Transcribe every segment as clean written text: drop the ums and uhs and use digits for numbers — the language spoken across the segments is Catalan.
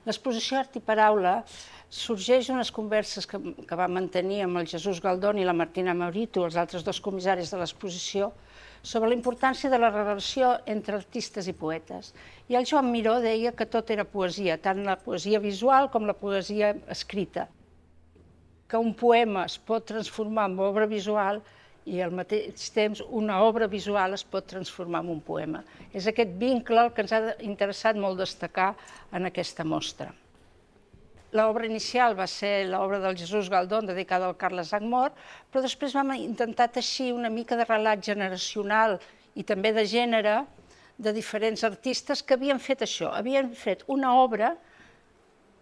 L'exposició Art i Paraula sorgeix d'unes converses que va mantenir amb el Jesús Galdón i la Martina Maurito, els altres dos comissaris de l'exposició, sobre la importància de la relació entre artistes i poetes. I el Joan Miró deia que tot era poesia, tant la poesia visual com la poesia escrita. Que un poema es pot transformar en obra visual i al mateix temps una obra visual es pot transformar en un poema. És aquest vincle el que ens ha interessat molt destacar en aquesta mostra. L'obra inicial va ser l'obra del Jesús Galdón, dedicada al Carles Ackmore, però després vam intentar teixir una mica de relat generacional i també de gènere de diferents artistes que havien fet això, havien fet una obra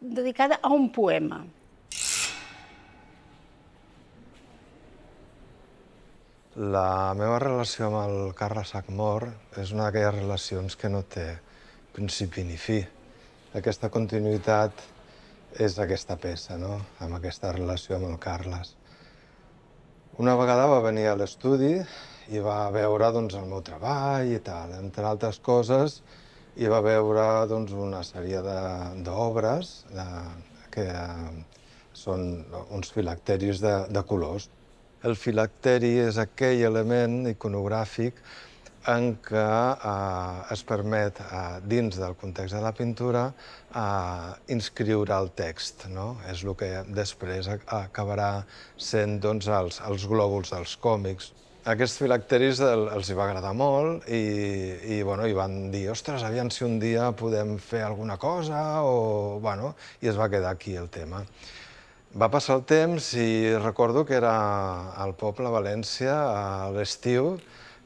dedicada a un poema. La meva relació amb el Carles Ackmore és una d'aquelles relacions que no té principi ni fi. Aquesta continuïtat és aquesta peça, no? Amb aquesta relació amb el Carles. Una vegada va venir a l'estudi i va veure el meu treball i tal. Entre altres coses, i va veure una sèrie d'obres que són uns filacteris de colors. El filacteri és aquell element iconogràfic en què es permet, dins del context de la pintura, inscriure el text. És el que després acabarà sent els glòbuls dels còmics. Aquests filacteris els hi va agradar molt i van dir «Ostres, aviam si un dia podem fer alguna cosa» i es va quedar aquí el tema. Va passar el temps i recordo que era al poble, a València, a l'estiu,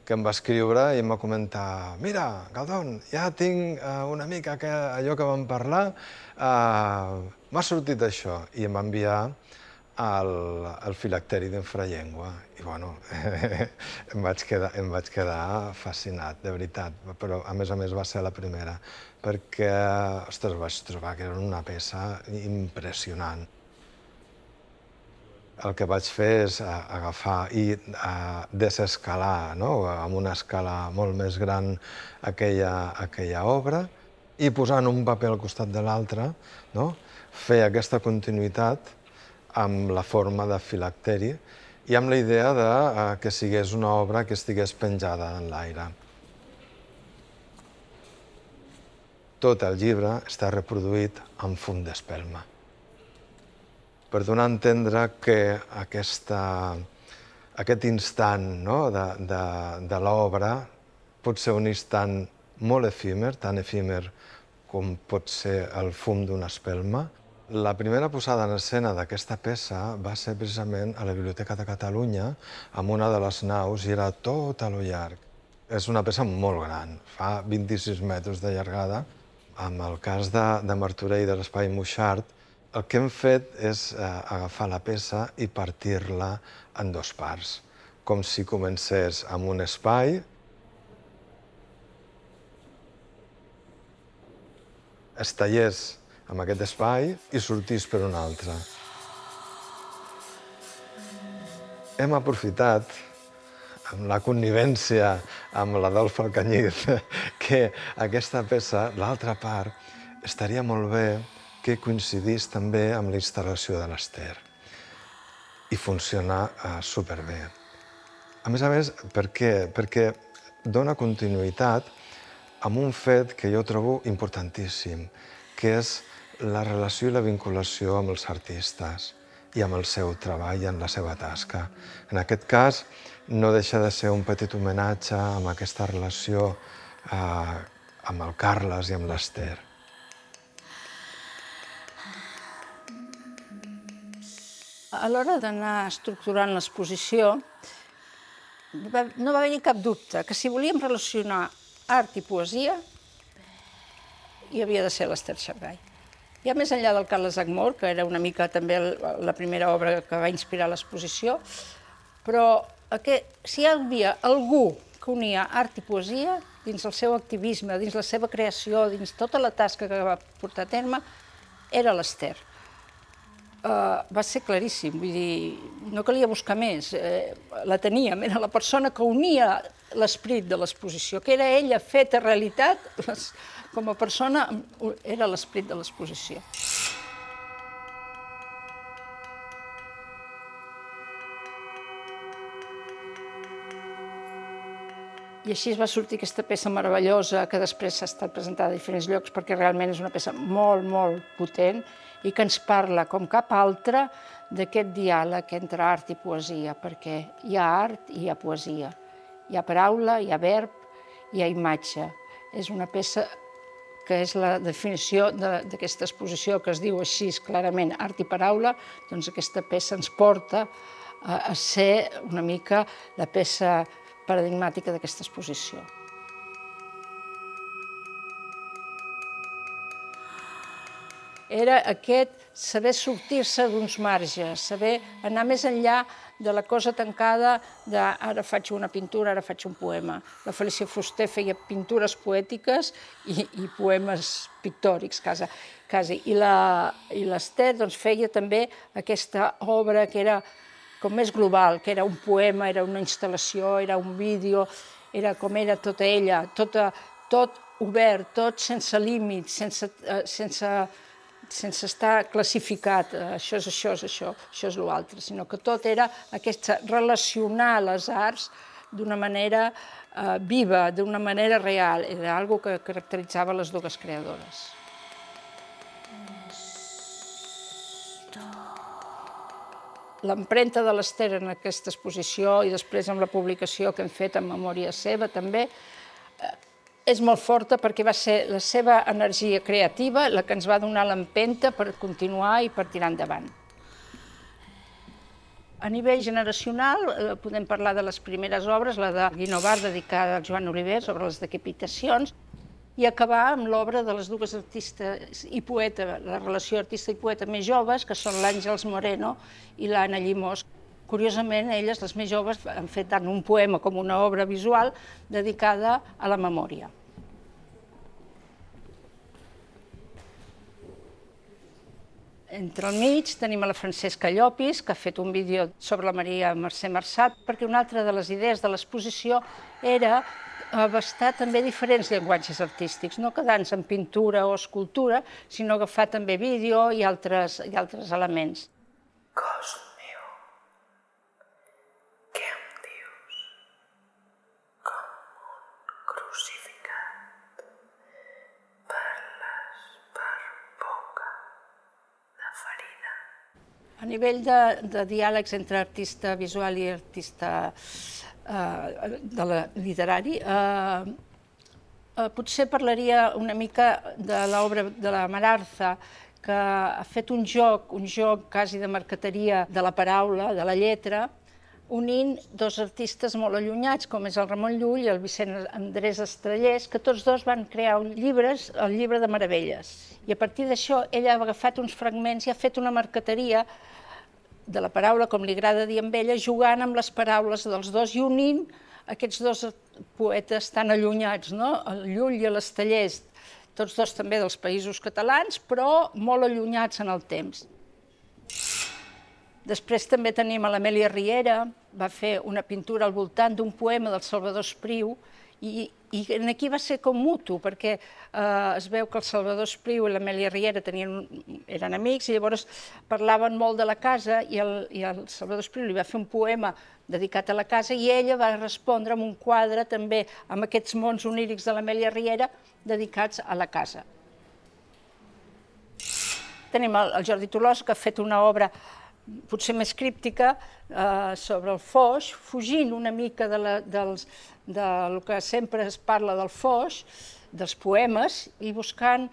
que em va escriure i em va comentar «Mira, Galdón, ja tinc una mica allò que vam parlar, m'ha sortit això». I em va enviar el filacteri d'Infrallengua. I em vaig quedar fascinat, de veritat. Però a més va ser la primera, perquè, ostres, vaig trobar que era una peça impressionant. El que vaig fer és agafar i desescalar, amb una escala molt més gran, aquella obra i posar en un paper al costat de l'altre, fer aquesta continuïtat amb la forma de filacteri i amb la idea que sigués una obra que estigués penjada en l'aire. Tot el llibre està reproduït en fum d'espelma, per donar a entendre que aquest instant de l'obra pot ser un instant molt efímer, tan efímer com pot ser el fum d'una espelma. La primera posada en escena d'aquesta peça va ser precisament a la Biblioteca de Catalunya, amb una de les naus, i era tot a lo llarg. És una peça molt gran, fa 26 metres de llargada. En el cas de Martorell, de l'Espai Moixart, el que hem fet és agafar la peça i partir-la en dues parts, com si comencés amb un espai, es tallés amb aquest espai i sortís per un altre. Hem aprofitat, amb la connivència amb l'Adolf Alcañiz, que aquesta peça, l'altra part, estaria molt bé que coincidís també amb la instal·lació de l'Ester. I funciona superbé. A més, per què? Perquè dona continuïtat amb un fet que jo trobo importantíssim, que és la relació i la vinculació amb els artistes i amb el seu treball i amb la seva tasca. En aquest cas, no deixa de ser un petit homenatge amb aquesta relació amb el Carles i amb l'Ester. A l'hora d'anar estructurant l'exposició, no va haver-hi cap dubte que si volíem relacionar art i poesia, hi havia de ser l'Ester Xargay. Ja més enllà del Carles Ackmore, que era una mica també la primera obra que va inspirar l'exposició, però si hi havia algú que unia art i poesia dins el seu activisme, dins la seva creació, dins tota la tasca que va portar a terme, era l'Ester. Va ser claríssim, vull dir, no calia buscar més, la teníem, era la persona que unia l'esperit de l'exposició, que era ella feta realitat, com a persona era l'esperit de l'exposició. I així va sortir aquesta peça meravellosa que després s'ha estat presentada a diferents llocs perquè realment és una peça molt, molt potent i que ens parla, com cap altra, d'aquest diàleg entre art i poesia, perquè hi ha art i hi ha poesia. Hi ha paraula, hi ha verb, hi ha imatge. És una peça que és la definició d'aquesta exposició que es diu així clarament, art i paraula, doncs aquesta peça ens porta a ser una mica la peça paradigmàtica d'aquesta exposició. Era aquest saber sortir-se d'uns marges, saber anar més enllà de la cosa tancada de ara faig una pintura, ara faig un poema. La Felícia Fuster feia pintures poètiques i poemes pictòrics, quasi. I l'Ester feia també aquesta obra que era com més global, que era un poema, era una instal·lació, era un vídeo, era com era tota ella, tot obert, tot sense límits, sense estar classificat, això és això, això és l'altre, sinó que tot era relacionar les arts d'una manera viva, d'una manera real, era una cosa que caracteritzava les dues creadores. L'empremta de l'Ester en aquesta exposició i després amb la publicació que hem fet en memòria seva també és molt forta perquè va ser la seva energia creativa la que ens va donar l'empenta per continuar i per tirar endavant. A nivell generacional podem parlar de les primeres obres, la de Guinovar dedicada al Joan Oliver sobre les decapitacions, i acabar amb l'obra de les dues artistes i poeta, la relació artista i poeta més joves, que són l'Àngels Moreno i l'Anna Llimós. Curiosament, elles, les més joves, han fet tant un poema com una obra visual dedicada a la memòria. Entre el mig tenim a la Francesca Llopis, que ha fet un vídeo sobre la Maria Mercè Marçat, perquè una altra de les idees de l'exposició era abastar també diferents llenguatges artístics, no quedar-nos en pintura o escultura, sinó agafar també vídeo i altres elements. Cos meu, què em dius? Com un crucificat, parles per boca de ferida. A nivell de diàlegs entre artista visual i artista literari, potser parlaria una mica de l'obra de la Mararza, que ha fet un joc quasi de marqueteria de la paraula, de la lletra, unint dos artistes molt allunyats, com és el Ramon Llull i el Vicent Andrés Estrellers, que tots dos van crear el llibre de Meravelles. I a partir d'això ella ha agafat uns fragments i ha fet una marqueteria de la paraula, com li agrada dir amb ella, jugant amb les paraules dels dos i unint aquests dos poetes tan allunyats, el Llull i l'Estellers, tots dos també dels Països Catalans, però molt allunyats en el temps. Després també tenim a l'Amèlia Riera, va fer una pintura al voltant d'un poema del Salvador Espriu, i aquí va ser com mutu, perquè es veu que el Salvador Espriu i l'Amèlia Riera eren amics i llavors parlaven molt de la casa i el Salvador Espriu li va fer un poema dedicat a la casa i ella va respondre amb un quadre també amb aquests mons onírics de l'Amèlia Riera dedicats a la casa. Tenim el Jordi Tolosa, que ha fet una obra potser més críptica sobre el Foix, fugint una mica del que sempre es parla del Foix, dels poemes, i buscant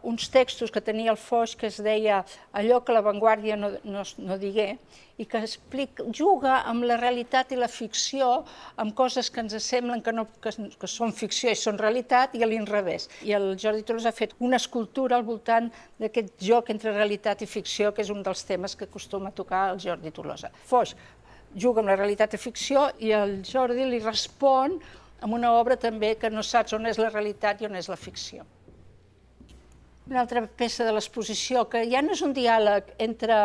uns textos que tenia el Foix que es deia allò que l'avantguàrdia no digué, i que juga amb la realitat i la ficció, amb coses que ens semblen que són ficció i són realitat, i a l'inrevés. I el Jordi Tolosa ha fet una escultura al voltant d'aquest joc entre realitat i ficció, que és un dels temes que acostuma a tocar el Jordi Tolosa. Foix juga amb la realitat i ficció i el Jordi li respon amb una obra també que no saps on és la realitat i on és la ficció. Una altra peça de l'exposició, que ja no és un diàleg entre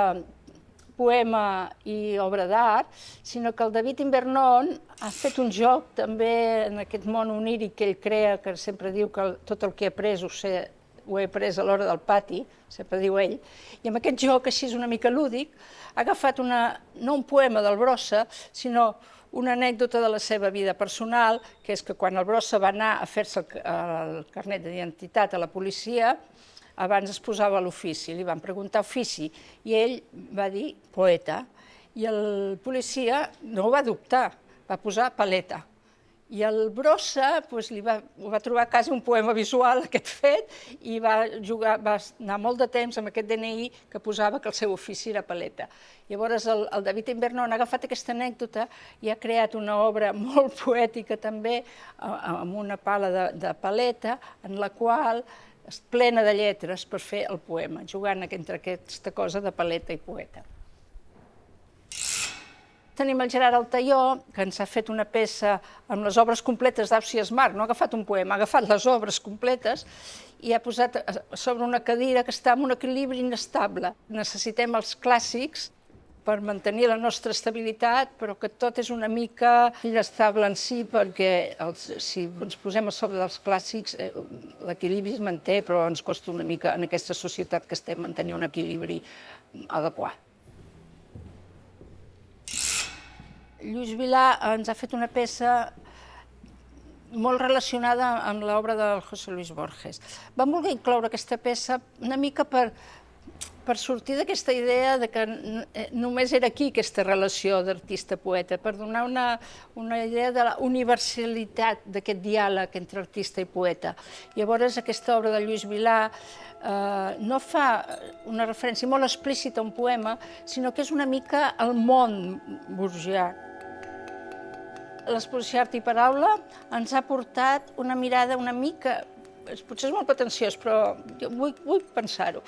poema i obra d'art, sinó que el David Invernon ha fet un joc també en aquest món oníric que ell crea, que sempre diu que tot el que he après ho he après a l'hora del pati, sempre diu ell, i amb aquest joc així una mica lúdic ha agafat no un poema del Brossa, sinó una anècdota de la seva vida personal, que és que quan el Brossa va anar a fer-se el carnet d'identitat a la policia, abans es posava a l'ofici, li van preguntar ofici, i ell va dir poeta, i el policia no ho va dubtar, va posar paleta. I el Brossa ho va trobar quasi un poema visual, aquest fet, i va anar molt de temps amb aquest DNI que posava que el seu ofici era paleta. Llavors el David Invernon ha agafat aquesta anècdota i ha creat una obra molt poètica també, amb una pala de paleta, en la qual és plena de lletres per fer el poema, jugant entre aquesta cosa de paleta i poeta. Tenim el Gerard Altaió, que ens ha fet una peça amb les obres completes d'Ausiàs Marc, no ha agafat un poema, ha agafat les obres completes i ha posat sobre una cadira que està en un equilibri inestable. Necessitem els clàssics per mantenir la nostra estabilitat, però que tot és una mica inestable en si, perquè si ens posem a sobre dels clàssics, l'equilibri es manté, però ens costa una mica en aquesta societat que estem mantenir un equilibri adequat. Lluís Vilà ens ha fet una peça molt relacionada amb l'obra del José Luis Borges. Vam voler incloure aquesta peça una mica per sortir d'aquesta idea que només era aquí aquesta relació d'artista-poeta, per donar una idea de la universalitat d'aquest diàleg entre artista i poeta. Llavors aquesta obra de Lluís Vilà no fa una referència molt explícita a un poema, sinó que és una mica el món borgià. L'exposició Art i Paraula ens ha portat una mirada una mica, potser és molt pretensiós, però vull pensar-ho,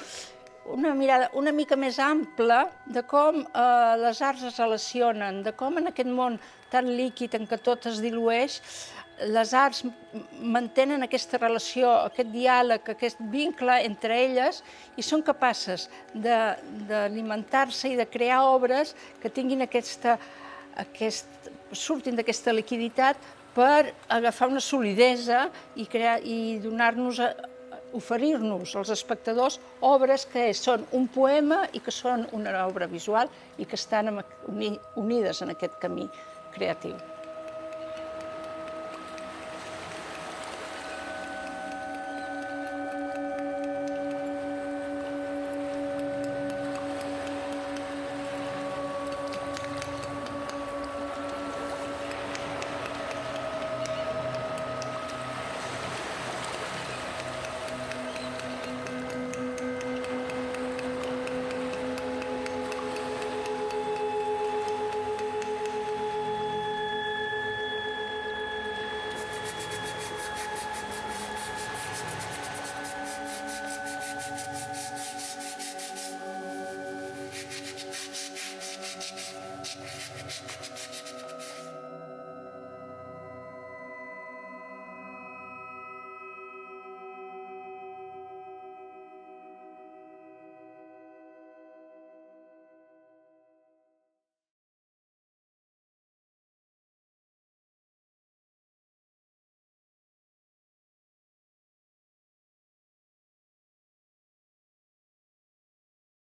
una mirada una mica més ampla de com les arts es relacionen, de com en aquest món tan líquid en què tot es dilueix, les arts mantenen aquesta relació, aquest diàleg, aquest vincle entre elles i són capaces d'alimentar-se i de crear obres que tinguin surtin d'aquesta liquiditat per agafar una solidesa i donar-nos, oferir-nos als espectadors obres que són un poema i que són una obra visual i que estan unides en aquest camí creatiu.